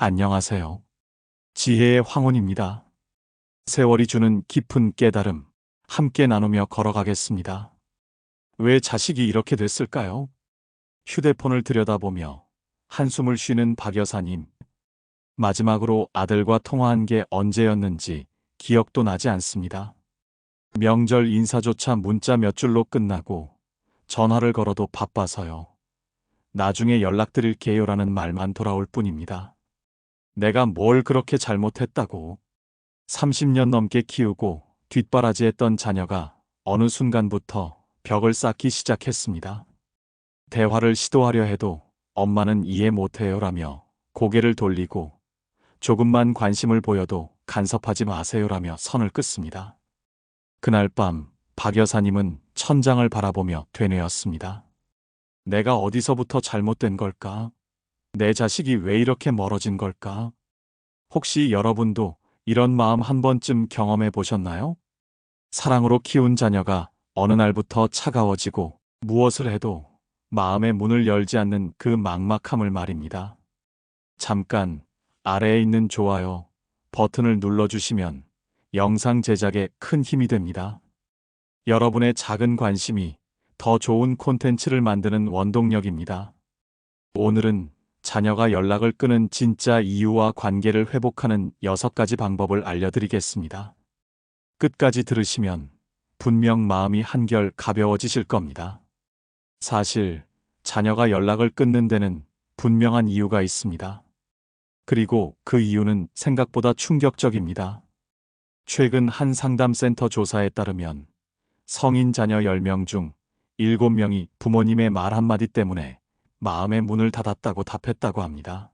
안녕하세요. 지혜의 황혼입니다. 세월이 주는 깊은 깨달음, 함께 나누며 걸어가겠습니다. 왜 자식이 이렇게 됐을까요? 휴대폰을 들여다보며 한숨을 쉬는 박 여사님. 마지막으로 아들과 통화한 게 언제였는지 기억도 나지 않습니다. 명절 인사조차 문자 몇 줄로 끝나고 전화를 걸어도 바빠서요. 나중에 연락드릴게요라는 말만 돌아올 뿐입니다. 내가 뭘 그렇게 잘못했다고. 30년 넘게 키우고 뒷바라지했던 자녀가 어느 순간부터 벽을 쌓기 시작했습니다. 대화를 시도하려 해도 엄마는 이해 못해요라며 고개를 돌리고 조금만 관심을 보여도 간섭하지 마세요라며 선을 긋습니다. 그날 밤 박 여사님은 천장을 바라보며 되뇌었습니다. 내가 어디서부터 잘못된 걸까? 내 자식이 왜 이렇게 멀어진 걸까? 혹시 여러분도 이런 마음 한 번쯤 경험해 보셨나요? 사랑으로 키운 자녀가 어느 날부터 차가워지고 무엇을 해도 마음의 문을 열지 않는 그 막막함을 말입니다. 잠깐 아래에 있는 좋아요 버튼을 눌러주시면 영상 제작에 큰 힘이 됩니다. 여러분의 작은 관심이 더 좋은 콘텐츠를 만드는 원동력입니다. 오늘은 자녀가 연락을 끊은 진짜 이유와 관계를 회복하는 6가지 방법을 알려드리겠습니다. 끝까지 들으시면 분명 마음이 한결 가벼워지실 겁니다. 사실 자녀가 연락을 끊는 데는 분명한 이유가 있습니다. 그리고 그 이유는 생각보다 충격적입니다. 최근 한 상담센터 조사에 따르면 성인 자녀 10명 중 7명이 부모님의 말 한마디 때문에 마음의 문을 닫았다고 답했다고 합니다.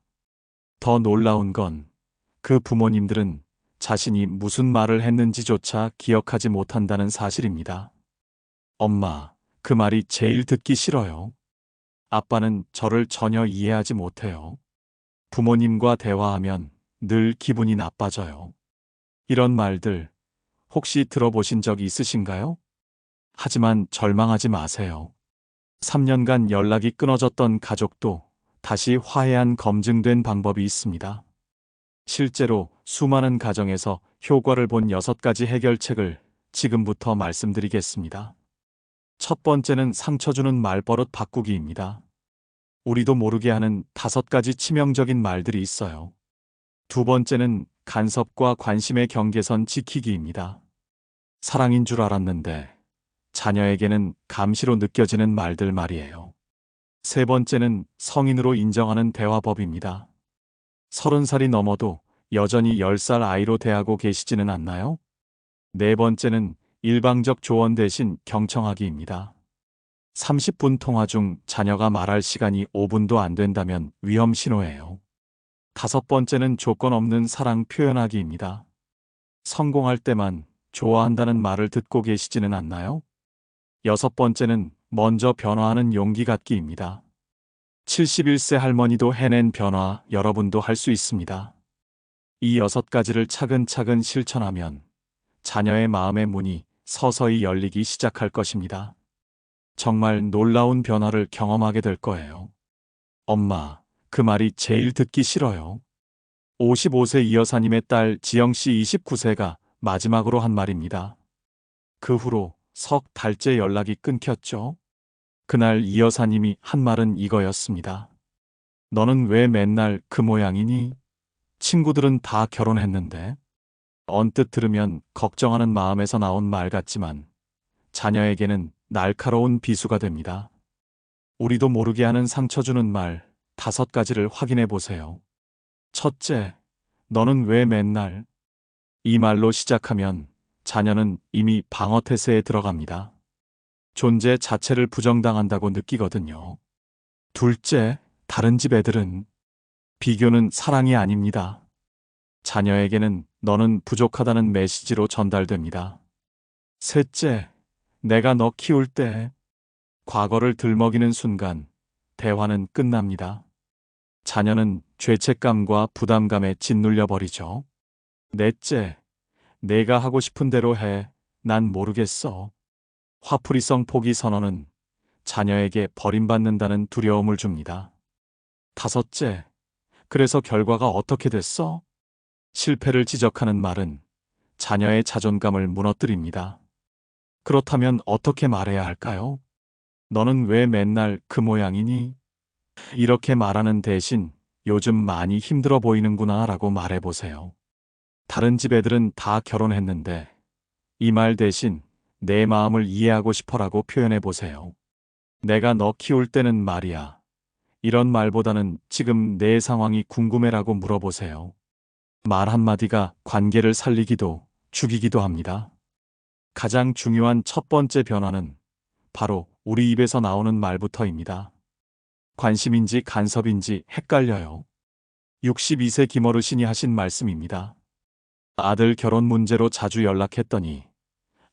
더 놀라운 건 그 부모님들은 자신이 무슨 말을 했는지조차 기억하지 못한다는 사실입니다. 엄마, 그 말이 제일 듣기 싫어요. 아빠는 저를 전혀 이해하지 못해요. 부모님과 대화하면 늘 기분이 나빠져요. 이런 말들 혹시 들어보신 적 있으신가요? 하지만 절망하지 마세요. 3년간 연락이 끊어졌던 가족도 다시 화해한 검증된 방법이 있습니다. 실제로 수많은 가정에서 효과를 본 6가지 해결책을 지금부터 말씀드리겠습니다. 첫 번째는 상처 주는 말버릇 바꾸기입니다. 우리도 모르게 하는 5가지 치명적인 말들이 있어요. 두 번째는 간섭과 관심의 경계선 지키기입니다. 사랑인 줄 알았는데 자녀에게는 감시로 느껴지는 말들 말이에요. 세 번째는 성인으로 인정하는 대화법입니다. 30살이 넘어도 여전히 10살 아이로 대하고 계시지는 않나요? 네 번째는 일방적 조언 대신 경청하기입니다. 30분 통화 중 자녀가 말할 시간이 5분도 안 된다면 위험 신호예요. 다섯 번째는 조건 없는 사랑 표현하기입니다. 성공할 때만 좋아한다는 말을 듣고 계시지는 않나요? 여섯 번째는 먼저 변화하는 용기 갖기입니다. 71세 할머니도 해낸 변화 여러분도 할 수 있습니다. 이 6가지를 차근차근 실천하면 자녀의 마음의 문이 서서히 열리기 시작할 것입니다. 정말 놀라운 변화를 경험하게 될 거예요. 엄마, 그 말이 제일 듣기 싫어요. 55세 이 여사님의 딸 지영씨 29세가 마지막으로 한 말입니다. 그 후로 석 달째 연락이 끊겼죠. 그날 이 여사님이 한 말은 이거였습니다. 너는 왜 맨날 그 모양이니? 친구들은 다 결혼했는데. 언뜻 들으면 걱정하는 마음에서 나온 말 같지만 자녀에게는 날카로운 비수가 됩니다. 우리도 모르게 하는 상처 주는 말 5가지를 확인해 보세요. 첫째, 너는 왜 맨날? 이 말로 시작하면 자녀는 이미 방어 태세에 들어갑니다. 존재 자체를 부정당한다고 느끼거든요. 둘째, 다른 집 애들은. 비교는 사랑이 아닙니다. 자녀에게는 너는 부족하다는 메시지로 전달됩니다. 셋째, 내가 너 키울 때. 과거를 들먹이는 순간 대화는 끝납니다. 자녀는 죄책감과 부담감에 짓눌려 버리죠. 넷째, 내가 하고 싶은 대로 해. 난 모르겠어. 화풀이성 포기 선언은 자녀에게 버림받는다는 두려움을 줍니다. 다섯째, 그래서 결과가 어떻게 됐어? 실패를 지적하는 말은 자녀의 자존감을 무너뜨립니다. 그렇다면 어떻게 말해야 할까요? 너는 왜 맨날 그 모양이니? 이렇게 말하는 대신 요즘 많이 힘들어 보이는구나 라고 말해보세요. 다른 집 애들은 다 결혼했는데 이 말 대신 내 마음을 이해하고 싶어라고 표현해보세요. 내가 너 키울 때는 말이야. 이런 말보다는 지금 내 상황이 궁금해라고 물어보세요. 말 한마디가 관계를 살리기도 죽이기도 합니다. 가장 중요한 첫 번째 변화는 바로 우리 입에서 나오는 말부터입니다. 관심인지 간섭인지 헷갈려요. 62세 김어르신이 하신 말씀입니다. 아들 결혼 문제로 자주 연락했더니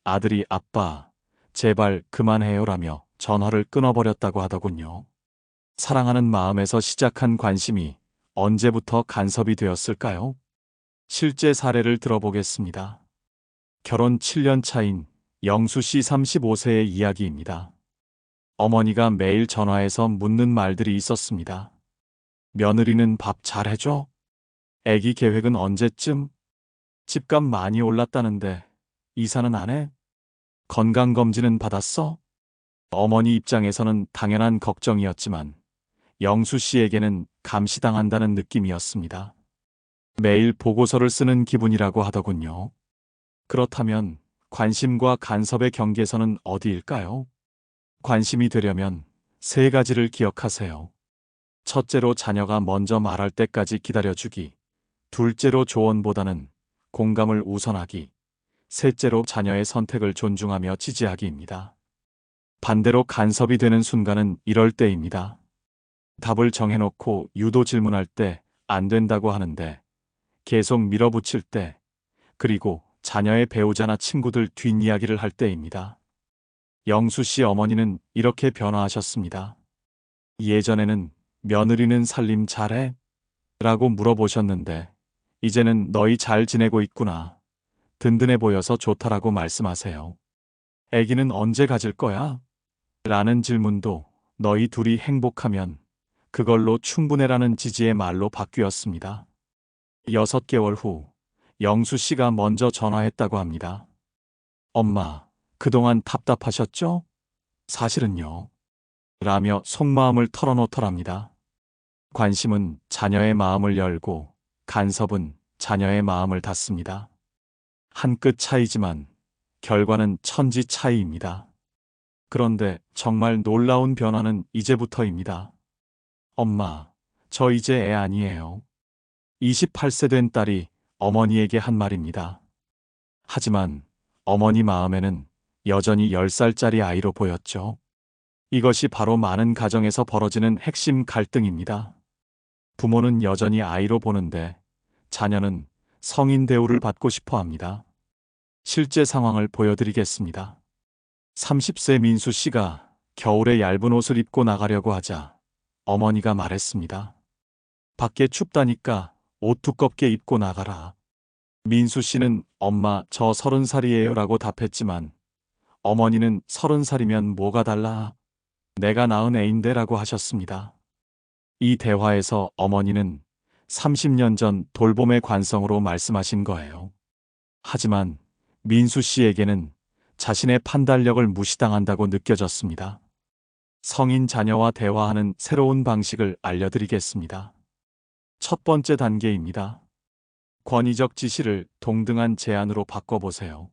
아들이 아빠, 제발 그만해요라며 전화를 끊어버렸다고 하더군요. 사랑하는 마음에서 시작한 관심이 언제부터 간섭이 되었을까요? 실제 사례를 들어보겠습니다. 결혼 7년 차인 영수 씨 35세의 이야기입니다. 어머니가 매일 전화해서 묻는 말들이 있었습니다. 며느리는 밥 잘해줘? 애기 계획은 언제쯤? 집값 많이 올랐다는데 이사는 안 해? 건강검진은 받았어? 어머니 입장에서는 당연한 걱정이었지만 영수 씨에게는 감시당한다는 느낌이었습니다. 매일 보고서를 쓰는 기분이라고 하더군요. 그렇다면 관심과 간섭의 경계선은 어디일까요? 관심이 되려면 세 가지를 기억하세요. 첫째로 자녀가 먼저 말할 때까지 기다려주기. 둘째로 조언보다는 공감을 우선하기. 셋째로 자녀의 선택을 존중하며 지지하기입니다. 반대로 간섭이 되는 순간은 이럴 때입니다. 답을 정해놓고 유도 질문할 때 안 된다고 하는데 계속 밀어붙일 때, 그리고 자녀의 배우자나 친구들 뒷이야기를 할 때입니다. 영수 씨 어머니는 이렇게 변화하셨습니다. 예전에는 며느리는 살림 잘해? 라고 물어보셨는데 이제는 너희 잘 지내고 있구나. 든든해 보여서 좋다라고 말씀하세요. 아기는 언제 가질 거야? 라는 질문도 너희 둘이 행복하면 그걸로 충분해라는 지지의 말로 바뀌었습니다. 6개월 후 영수 씨가 먼저 전화했다고 합니다. 엄마, 그동안 답답하셨죠? 사실은요. 라며 속마음을 털어놓더랍니다. 관심은 자녀의 마음을 열고 간섭은 자녀의 마음을 닫습니다. 한 끗 차이지만 결과는 천지 차이입니다. 그런데 정말 놀라운 변화는 이제부터입니다. 엄마, 저 이제 애 아니에요. 28세 된 딸이 어머니에게 한 말입니다. 하지만 어머니 마음에는 여전히 10살짜리 아이로 보였죠. 이것이 바로 많은 가정에서 벌어지는 핵심 갈등입니다. 부모는 여전히 아이로 보는데 자녀는 성인 대우를 받고 싶어 합니다. 실제 상황을 보여드리겠습니다. 30세 민수 씨가 겨울에 얇은 옷을 입고 나가려고 하자 어머니가 말했습니다. 밖에 춥다니까 옷 두껍게 입고 나가라. 민수 씨는 엄마 저 30살이에요 라고 답했지만 어머니는 30살이면 뭐가 달라? 내가 낳은 애인데 라고 하셨습니다. 이 대화에서 어머니는 30년 전 돌봄의 관성으로 말씀하신 거예요. 하지만 민수 씨에게는 자신의 판단력을 무시당한다고 느껴졌습니다. 성인 자녀와 대화하는 새로운 방식을 알려드리겠습니다. 첫 번째 단계입니다. 권위적 지시를 동등한 제안으로 바꿔보세요.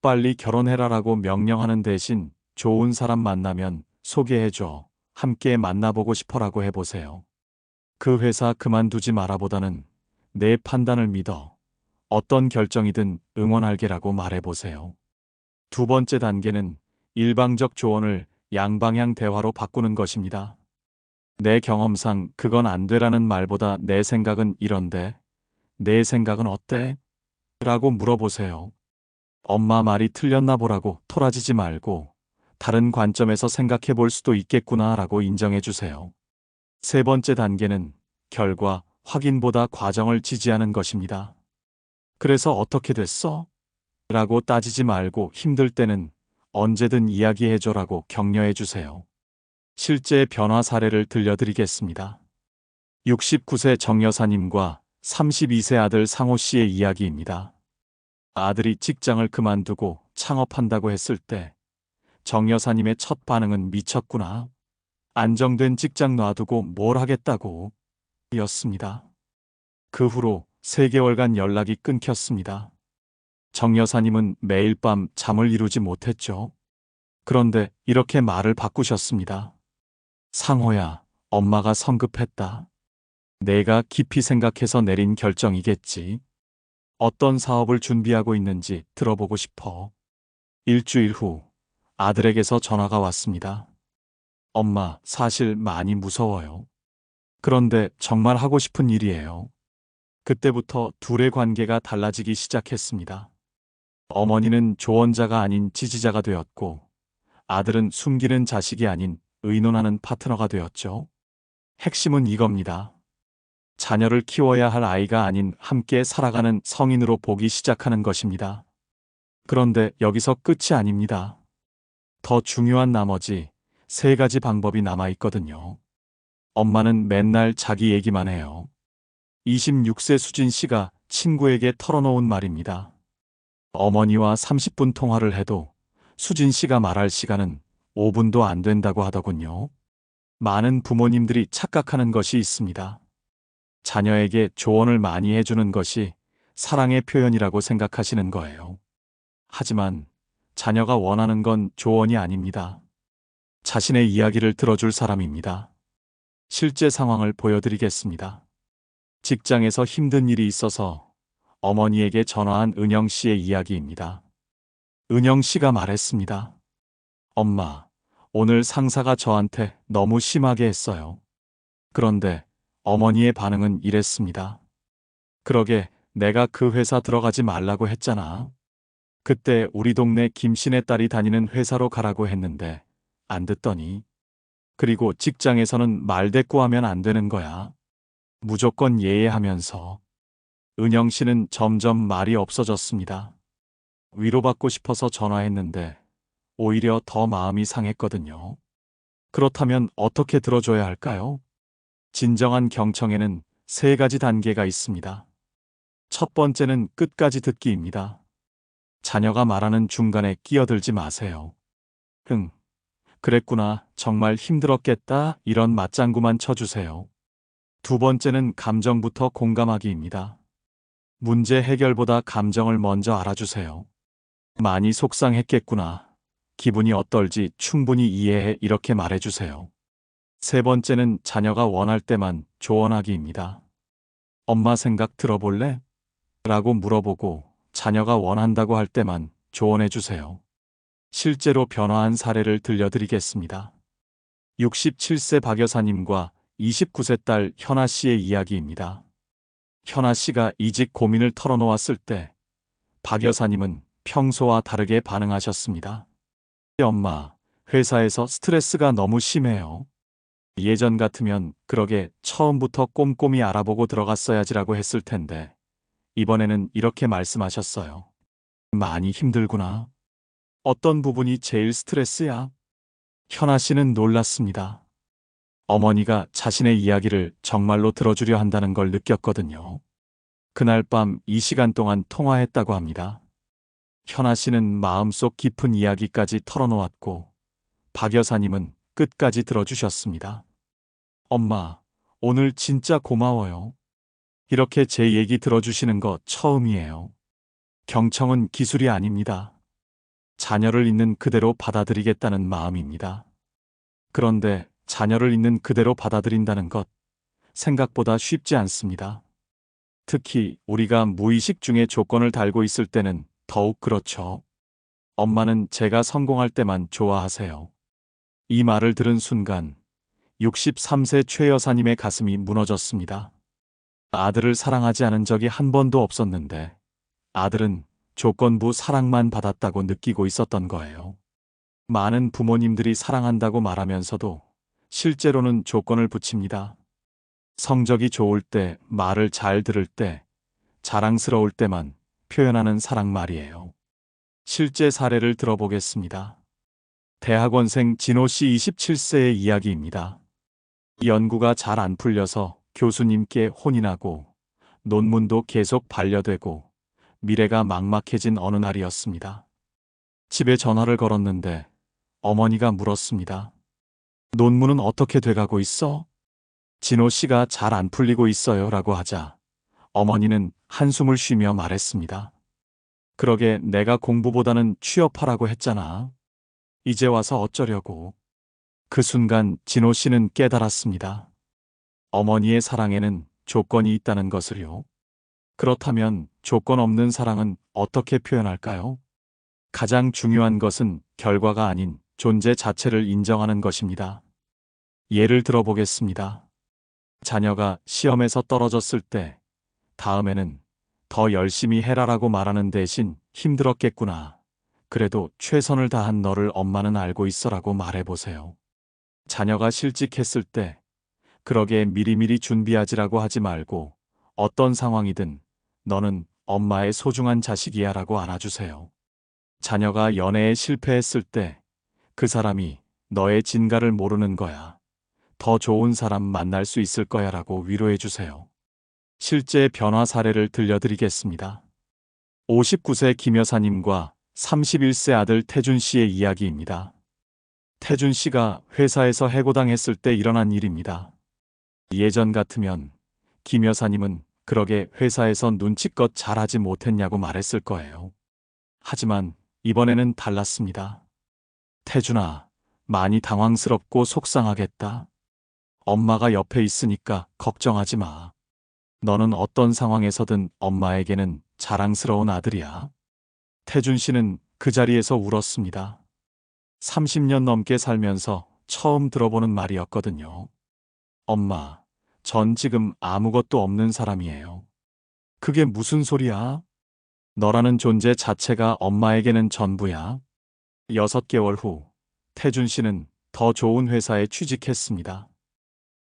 빨리 결혼해라라고 명령하는 대신 좋은 사람 만나면 소개해줘. 함께 만나보고 싶어라고 해보세요. 그 회사 그만두지 마라보다는 내 판단을 믿어. 어떤 결정이든 응원할게라고 말해보세요. 두 번째 단계는 일방적 조언을 양방향 대화로 바꾸는 것입니다. 내 경험상 그건 안 되라는 말보다 내 생각은 이런데, 내 생각은 어때? 라고 물어보세요. 엄마 말이 틀렸나 보라고 토라지지 말고 다른 관점에서 생각해 볼 수도 있겠구나 라고 인정해 주세요. 세 번째 단계는 결과 확인보다 과정을 지지하는 것입니다. 그래서 어떻게 됐어? 라고 따지지 말고 힘들 때는 언제든 이야기해줘라고 격려해 주세요. 실제 변화 사례를 들려드리겠습니다. 69세 정 여사님과 32세 아들 상호 씨의 이야기입니다. 아들이 직장을 그만두고 창업한다고 했을 때 정 여사님의 첫 반응은 미쳤구나. 안정된 직장 놔두고 뭘 하겠다고 였습니다. 그 후로 3개월간 연락이 끊겼습니다. 정 여사님은 매일 밤 잠을 이루지 못했죠. 그런데 이렇게 말을 바꾸셨습니다. 상호야, 엄마가 성급했다. 내가 깊이 생각해서 내린 결정이겠지. 어떤 사업을 준비하고 있는지 들어보고 싶어. 일주일 후 아들에게서 전화가 왔습니다. 엄마, 사실 많이 무서워요. 그런데 정말 하고 싶은 일이에요. 그때부터 둘의 관계가 달라지기 시작했습니다. 어머니는 조언자가 아닌 지지자가 되었고, 아들은 숨기는 자식이 아닌 의논하는 파트너가 되었죠. 핵심은 이겁니다. 자녀를 키워야 할 아이가 아닌 함께 살아가는 성인으로 보기 시작하는 것입니다. 그런데 여기서 끝이 아닙니다. 더 중요한 나머지 3가지 방법이 남아 있거든요. 엄마는 맨날 자기 얘기만 해요. 26세 수진 씨가 친구에게 털어놓은 말입니다. 어머니와 30분 통화를 해도 수진 씨가 말할 시간은 5분도 안 된다고 하더군요. 많은 부모님들이 착각하는 것이 있습니다. 자녀에게 조언을 많이 해주는 것이 사랑의 표현이라고 생각하시는 거예요. 하지만 자녀가 원하는 건 조언이 아닙니다. 자신의 이야기를 들어줄 사람입니다. 실제 상황을 보여드리겠습니다. 직장에서 힘든 일이 있어서 어머니에게 전화한 은영 씨의 이야기입니다. 은영 씨가 말했습니다. 엄마, 오늘 상사가 저한테 너무 심하게 했어요. 그런데 어머니의 반응은 이랬습니다. 그러게 내가 그 회사 들어가지 말라고 했잖아. 그때 우리 동네 김씨네 딸이 다니는 회사로 가라고 했는데 안 듣더니. 그리고 직장에서는 말대꾸하면 안 되는 거야. 무조건 예의하면서. 은영 씨는 점점 말이 없어졌습니다. 위로받고 싶어서 전화했는데 오히려 더 마음이 상했거든요. 그렇다면 어떻게 들어줘야 할까요? 진정한 경청에는 3가지 단계가 있습니다. 첫 번째는 끝까지 듣기입니다. 자녀가 말하는 중간에 끼어들지 마세요. 그랬구나. 정말 힘들었겠다. 이런 맞장구만 쳐주세요. 두 번째는 감정부터 공감하기입니다. 문제 해결보다 감정을 먼저 알아주세요. 많이 속상했겠구나. 기분이 어떨지 충분히 이해해. 이렇게 말해주세요. 세 번째는 자녀가 원할 때만 조언하기입니다. 엄마 생각 들어볼래? 라고 물어보고 자녀가 원한다고 할 때만 조언해주세요. 실제로 변화한 사례를 들려드리겠습니다. 67세 박 여사님과 29세 딸 현아 씨의 이야기입니다. 현아 씨가 이직 고민을 털어놓았을 때 박 여사님은 평소와 다르게 반응하셨습니다. 엄마, 회사에서 스트레스가 너무 심해요. 예전 같으면 그러게 처음부터 꼼꼼히 알아보고 들어갔어야지라고 했을 텐데 이번에는 이렇게 말씀하셨어요. 많이 힘들구나. 어떤 부분이 제일 스트레스야? 현아 씨는 놀랐습니다. 어머니가 자신의 이야기를 정말로 들어주려 한다는 걸 느꼈거든요. 그날 밤 이 시간 동안 통화했다고 합니다. 현아 씨는 마음속 깊은 이야기까지 털어놓았고 박 여사님은 끝까지 들어주셨습니다. 엄마, 오늘 진짜 고마워요. 이렇게 제 얘기 들어주시는 거 처음이에요. 경청은 기술이 아닙니다. 자녀를 있는 그대로 받아들이겠다는 마음입니다. 그런데 자녀를 있는 그대로 받아들인다는 것, 생각보다 쉽지 않습니다. 특히 우리가 무의식 중에 조건을 달고 있을 때는 더욱 그렇죠. 엄마는 제가 성공할 때만 좋아하세요. 이 말을 들은 순간 63세 최 여사님의 가슴이 무너졌습니다. 아들을 사랑하지 않은 적이 한 번도 없었는데 아들은 조건부 사랑만 받았다고 느끼고 있었던 거예요. 많은 부모님들이 사랑한다고 말하면서도 실제로는 조건을 붙입니다. 성적이 좋을 때, 말을 잘 들을 때, 자랑스러울 때만 표현하는 사랑 말이에요. 실제 사례를 들어보겠습니다. 대학원생 진호 씨 27세의 이야기입니다. 연구가 잘 안 풀려서 교수님께 혼이 나고 논문도 계속 반려되고 미래가 막막해진 어느 날이었습니다. 집에 전화를 걸었는데 어머니가 물었습니다. 논문은 어떻게 돼가고 있어? 진호 씨가 잘 안 풀리고 있어요 라고 하자 어머니는 한숨을 쉬며 말했습니다. 그러게 내가 공부보다는 취업하라고 했잖아. 이제 와서 어쩌려고. 그 순간 진호 씨는 깨달았습니다. 어머니의 사랑에는 조건이 있다는 것을요. 그렇다면 조건 없는 사랑은 어떻게 표현할까요? 가장 중요한 것은 결과가 아닌 존재 자체를 인정하는 것입니다. 예를 들어보겠습니다. 자녀가 시험에서 떨어졌을 때 다음에는 더 열심히 해라라고 말하는 대신 힘들었겠구나. 그래도 최선을 다한 너를 엄마는 알고 있어라고 말해보세요. 자녀가 실직했을 때 그러게 미리미리 준비하지라고 하지 말고 어떤 상황이든 너는 엄마의 소중한 자식이야 라고 안아주세요. 자녀가 연애에 실패했을 때 그 사람이 너의 진가를 모르는 거야. 더 좋은 사람 만날 수 있을 거야 라고 위로해 주세요. 실제 변화 사례를 들려드리겠습니다. 59세 김 여사님과 31세 아들 태준 씨의 이야기입니다. 태준 씨가 회사에서 해고당했을 때 일어난 일입니다. 예전 같으면 김 여사님은 그러게 회사에서 눈치껏 잘하지 못했냐고 말했을 거예요. 하지만 이번에는 달랐습니다. 태준아, 많이 당황스럽고 속상하겠다. 엄마가 옆에 있으니까 걱정하지 마. 너는 어떤 상황에서든 엄마에게는 자랑스러운 아들이야. 태준 씨는 그 자리에서 울었습니다. 30년 넘게 살면서 처음 들어보는 말이었거든요. 엄마, 전 지금 아무것도 없는 사람이에요. 그게 무슨 소리야? 너라는 존재 자체가 엄마에게는 전부야. 6개월 후, 태준 씨는 더 좋은 회사에 취직했습니다.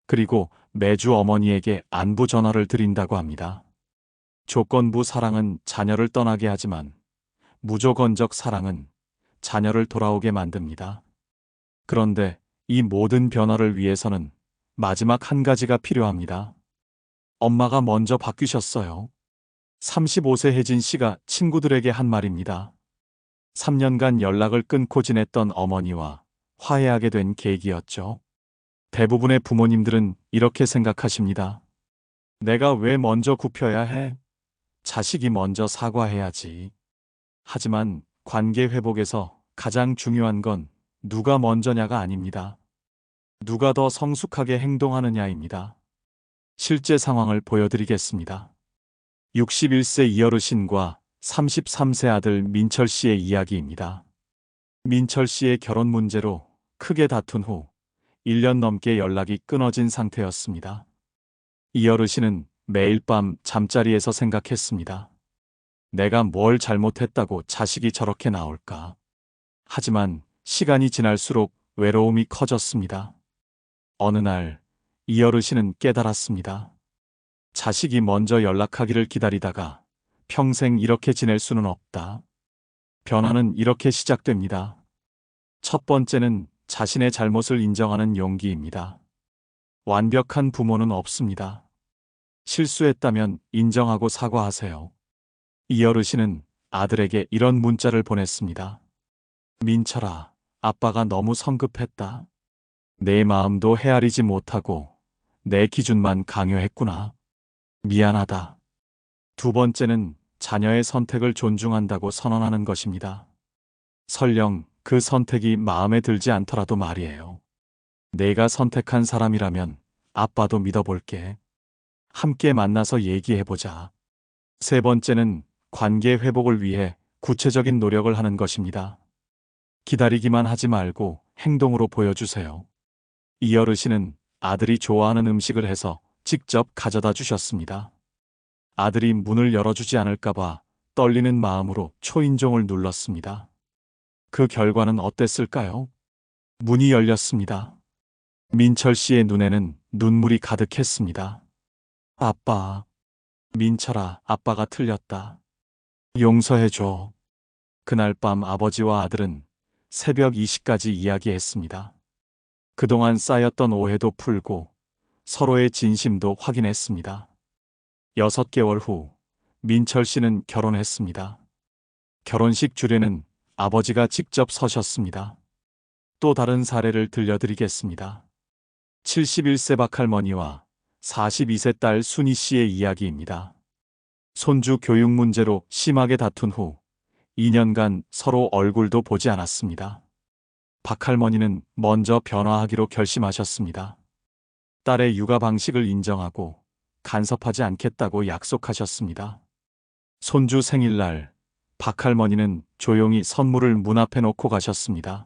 그리고 매주 어머니에게 안부 전화를 드린다고 합니다. 조건부 사랑은 자녀를 떠나게 하지만 무조건적 사랑은 자녀를 돌아오게 만듭니다. 그런데 이 모든 변화를 위해서는 마지막 한 가지가 필요합니다. 엄마가 먼저 바뀌셨어요. 35세 혜진 씨가 친구들에게 한 말입니다. 3년간 연락을 끊고 지냈던 어머니와 화해하게 된 계기였죠. 대부분의 부모님들은 이렇게 생각하십니다. 내가 왜 먼저 굽혀야 해? 자식이 먼저 사과해야지. 하지만 관계 회복에서 가장 중요한 건 누가 먼저냐가 아닙니다. 누가 더 성숙하게 행동하느냐입니다. 실제 상황을 보여드리겠습니다. 61세 이어르신과 33세 아들 민철 씨의 이야기입니다. 민철 씨의 결혼 문제로 크게 다툰 후 1년 넘게 연락이 끊어진 상태였습니다. 이어르신은 매일 밤 잠자리에서 생각했습니다. 내가 뭘 잘못했다고 자식이 저렇게 나올까? 하지만 시간이 지날수록 외로움이 커졌습니다. 어느 날 이어르신은 깨달았습니다. 자식이 먼저 연락하기를 기다리다가 평생 이렇게 지낼 수는 없다. 변화는 이렇게 시작됩니다. 첫 번째는 자신의 잘못을 인정하는 용기입니다. 완벽한 부모는 없습니다. 실수했다면 인정하고 사과하세요. 이어르신은 아들에게 이런 문자를 보냈습니다. 민철아, 아빠가 너무 성급했다. 내 마음도 헤아리지 못하고 내 기준만 강요했구나. 미안하다. 두 번째는 자녀의 선택을 존중한다고 선언하는 것입니다. 설령 그 선택이 마음에 들지 않더라도 말이에요. 내가 선택한 사람이라면 아빠도 믿어볼게. 함께 만나서 얘기해보자. 세 번째는 관계 회복을 위해 구체적인 노력을 하는 것입니다. 기다리기만 하지 말고 행동으로 보여주세요. 이어르신은 아들이 좋아하는 음식을 해서 직접 가져다 주셨습니다. 아들이 문을 열어주지 않을까봐 떨리는 마음으로 초인종을 눌렀습니다. 그 결과는 어땠을까요? 문이 열렸습니다. 민철 씨의 눈에는 눈물이 가득했습니다. 아빠, 민철아, 아빠가 틀렸다. 용서해줘. 그날 밤 아버지와 아들은 새벽 2시까지 이야기했습니다. 그동안 쌓였던 오해도 풀고 서로의 진심도 확인했습니다. 6개월 후 민철 씨는 결혼했습니다. 결혼식 주례는 아버지가 직접 서셨습니다. 또 다른 사례를 들려드리겠습니다. 71세 박할머니와 42세 딸 순희 씨의 이야기입니다. 손주 교육 문제로 심하게 다툰 후 2년간 서로 얼굴도 보지 않았습니다. 박할머니는 먼저 변화하기로 결심하셨습니다. 딸의 육아 방식을 인정하고 간섭하지 않겠다고 약속하셨습니다. 손주 생일날 박할머니는 조용히 선물을 문 앞에 놓고 가셨습니다.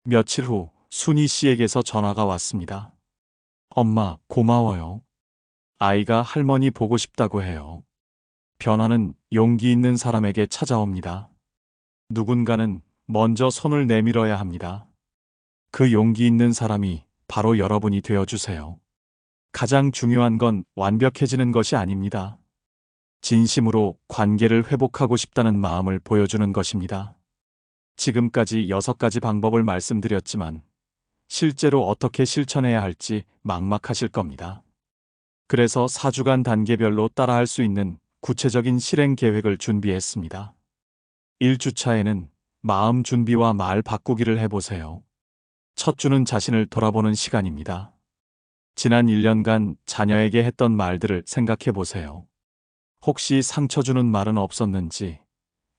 며칠 후 순희 씨에게서 전화가 왔습니다. 엄마, 고마워요. 아이가 할머니 보고 싶다고 해요. 변화는 용기 있는 사람에게 찾아옵니다. 누군가는 먼저 손을 내밀어야 합니다. 그 용기 있는 사람이 바로 여러분이 되어주세요. 가장 중요한 건 완벽해지는 것이 아닙니다. 진심으로 관계를 회복하고 싶다는 마음을 보여주는 것입니다. 지금까지 6가지 방법을 말씀드렸지만 실제로 어떻게 실천해야 할지 막막하실 겁니다. 그래서 4주간 단계별로 따라할 수 있는 구체적인 실행 계획을 준비했습니다. 1주차에는 마음 준비와 말 바꾸기를 해보세요. 첫 주는 자신을 돌아보는 시간입니다. 지난 1년간 자녀에게 했던 말들을 생각해 보세요. 혹시 상처 주는 말은 없었는지,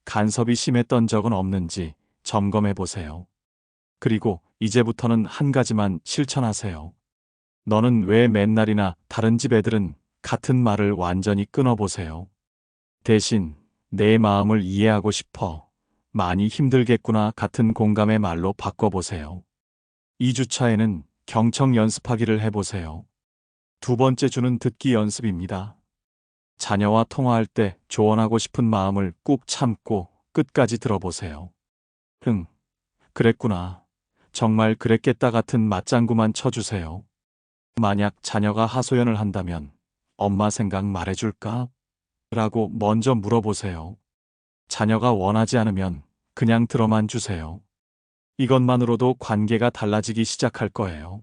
간섭이 심했던 적은 없는지 점검해 보세요. 그리고 이제부터는 한 가지만 실천하세요. 너는 왜 맨날이나 다른 집 애들은 같은 말을 완전히 끊어보세요. 대신 내 마음을 이해하고 싶어. 많이 힘들겠구나 같은 공감의 말로 바꿔보세요. 2주차에는 경청 연습하기를 해보세요. 2번째 주는 듣기 연습입니다. 자녀와 통화할 때 조언하고 싶은 마음을 꾹 참고 끝까지 들어보세요. 그랬구나. 정말 그랬겠다 같은 맞장구만 쳐주세요. 만약 자녀가 하소연을 한다면 엄마 생각 말해줄까? 라고 먼저 물어보세요. 자녀가 원하지 않으면 그냥 들어만 주세요. 이것만으로도 관계가 달라지기 시작할 거예요.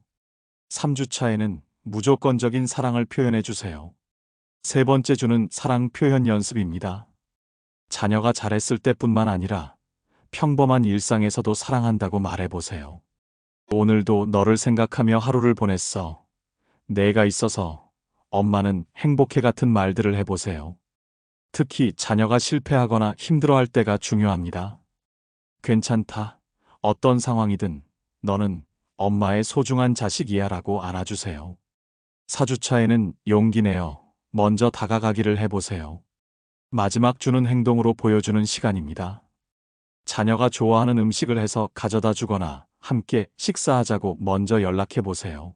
3주차에는 무조건적인 사랑을 표현해 주세요. 3번째 주는 사랑 표현 연습입니다. 자녀가 잘했을 때뿐만 아니라 평범한 일상에서도 사랑한다고 말해보세요. 오늘도 너를 생각하며 하루를 보냈어. 내가 있어서 엄마는 행복해 같은 말들을 해보세요. 특히 자녀가 실패하거나 힘들어할 때가 중요합니다. 괜찮다. 어떤 상황이든 너는 엄마의 소중한 자식이야 라고 안아주세요. 4주차에는 용기 내어 먼저 다가가기를 해보세요. 마지막 주는 행동으로 보여주는 시간입니다. 자녀가 좋아하는 음식을 해서 가져다 주거나 함께 식사하자고 먼저 연락해 보세요.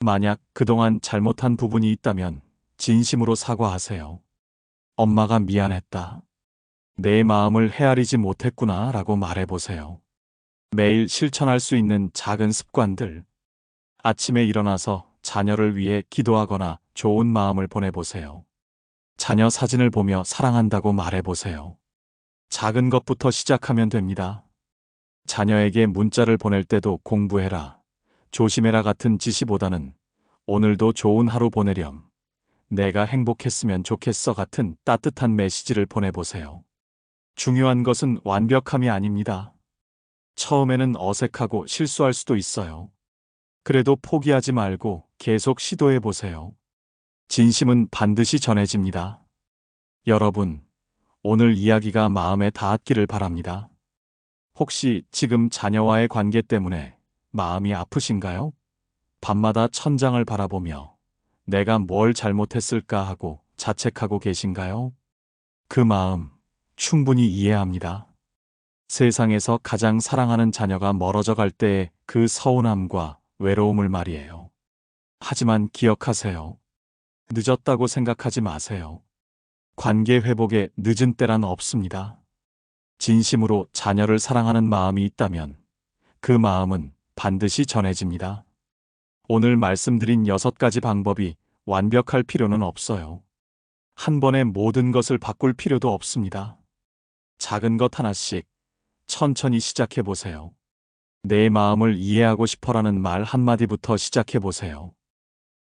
만약 그동안 잘못한 부분이 있다면 진심으로 사과하세요. 엄마가 미안했다. 내 마음을 헤아리지 못했구나 라고 말해보세요. 매일 실천할 수 있는 작은 습관들. 아침에 일어나서 자녀를 위해 기도하거나 좋은 마음을 보내보세요. 자녀 사진을 보며 사랑한다고 말해보세요. 작은 것부터 시작하면 됩니다. 자녀에게 문자를 보낼 때도 공부해라, 조심해라 같은 지시보다는 오늘도 좋은 하루 보내렴, 내가 행복했으면 좋겠어 같은 따뜻한 메시지를 보내보세요. 중요한 것은 완벽함이 아닙니다. 처음에는 어색하고 실수할 수도 있어요. 그래도 포기하지 말고 계속 시도해 보세요. 진심은 반드시 전해집니다. 여러분, 오늘 이야기가 마음에 닿았기를 바랍니다. 혹시 지금 자녀와의 관계 때문에 마음이 아프신가요? 밤마다 천장을 바라보며 내가 뭘 잘못했을까 하고 자책하고 계신가요? 그 마음 충분히 이해합니다. 세상에서 가장 사랑하는 자녀가 멀어져 갈 때의 그 서운함과 외로움을 말이에요. 하지만 기억하세요. 늦었다고 생각하지 마세요. 관계 회복에 늦은 때란 없습니다. 진심으로 자녀를 사랑하는 마음이 있다면 그 마음은 반드시 전해집니다. 오늘 말씀드린 6가지 방법이 완벽할 필요는 없어요. 한 번에 모든 것을 바꿀 필요도 없습니다. 작은 것 하나씩 천천히 시작해 보세요. 내 마음을 이해하고 싶어라는 말 한마디부터 시작해 보세요.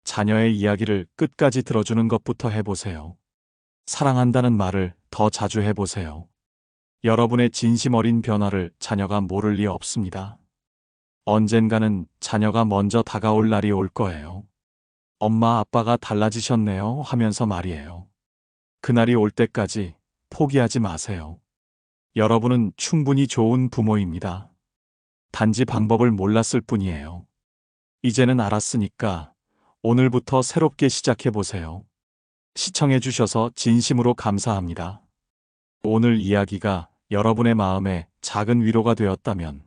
자녀의 이야기를 끝까지 들어주는 것부터 해보세요. 사랑한다는 말을 더 자주 해보세요. 여러분의 진심 어린 변화를 자녀가 모를 리 없습니다. 언젠가는 자녀가 먼저 다가올 날이 올 거예요. 엄마 아빠가 달라지셨네요 하면서 말이에요. 그날이 올 때까지 포기하지 마세요. 여러분은 충분히 좋은 부모입니다. 단지 방법을 몰랐을 뿐이에요. 이제는 알았으니까 오늘부터 새롭게 시작해 보세요. 시청해 주셔서 진심으로 감사합니다. 오늘 이야기가 여러분의 마음에 작은 위로가 되었다면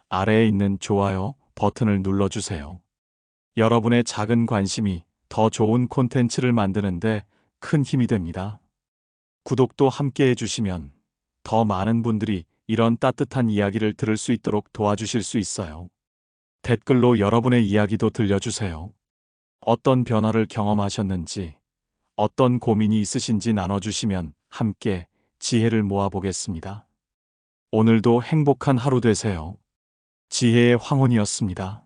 아래에 있는 좋아요 버튼을 눌러주세요. 여러분의 작은 관심이 더 좋은 콘텐츠를 만드는데 큰 힘이 됩니다. 구독도 함께 해주시면 더 많은 분들이 이런 따뜻한 이야기를 들을 수 있도록 도와주실 수 있어요. 댓글로 여러분의 이야기도 들려주세요. 어떤 변화를 경험하셨는지, 어떤 고민이 있으신지 나눠주시면 함께 지혜를 모아보겠습니다. 오늘도 행복한 하루 되세요. 지혜의 황혼이었습니다.